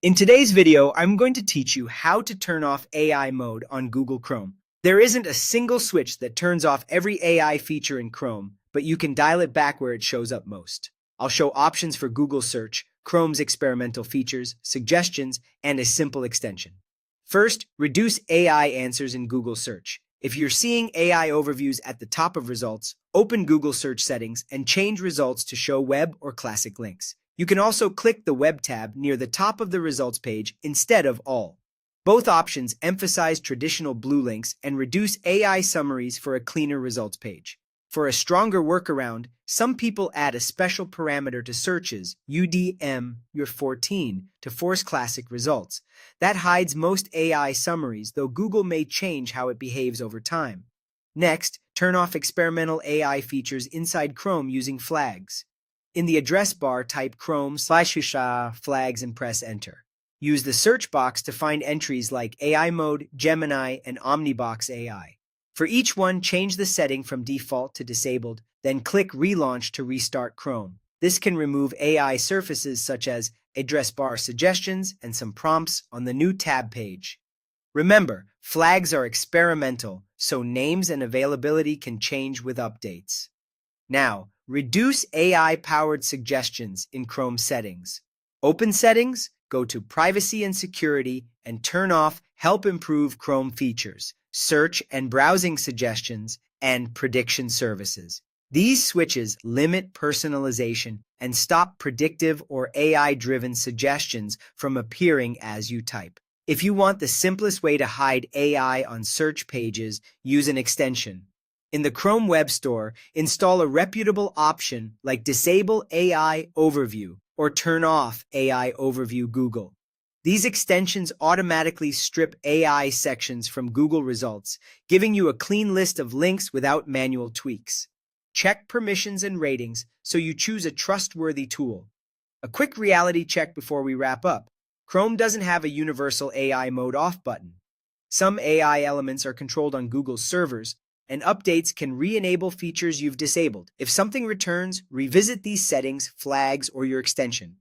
In today's video, I'm going to teach you how to turn off AI mode on Google Chrome. There isn't a single switch that turns off every AI feature in Chrome, but you can dial it back where it shows up most. I'll show options for Google Search, Chrome's experimental features, suggestions, and a simple extension. First, reduce AI answers in Google Search. If you're seeing AI overviews at the top of results, open Google Search settings and change results to show web or classic links. You can also click the Web tab near the top of the results page instead of all. Both options emphasize traditional blue links and reduce AI summaries for a cleaner results page. For a stronger workaround, some people add a special parameter to searches, UDM14, to force classic results. That hides most AI summaries, though Google may change how it behaves over time. Next, turn off experimental AI features inside Chrome using flags. In the address bar, type Chrome/flags and press Enter. Use the search box to find entries like AI Mode, Gemini, and Omnibox AI. For each one, change the setting from default to disabled, then click Relaunch to restart Chrome. This can remove AI surfaces such as address bar suggestions and some prompts on the new tab page. Remember, flags are experimental, so names and availability can change with updates. Now, reduce AI-powered suggestions in Chrome settings. Open Settings, go to Privacy and Security, and turn off Help Improve Chrome features, Search and Browsing Suggestions, and Prediction Services. These switches limit personalization and stop predictive or AI-driven suggestions from appearing as you type. If you want the simplest way to hide AI on search pages, use an extension. In the Chrome Web Store, install a reputable option like Disable AI Overview or Turn Off AI Overview Google. These extensions automatically strip AI sections from Google results, giving you a clean list of links without manual tweaks. Check permissions and ratings so you choose a trustworthy tool. A quick reality check before we wrap up. Chrome doesn't have a universal AI mode off button. Some AI elements are controlled on Google's servers, and updates can re-enable features you've disabled. If something returns, revisit these settings, flags, or your extension.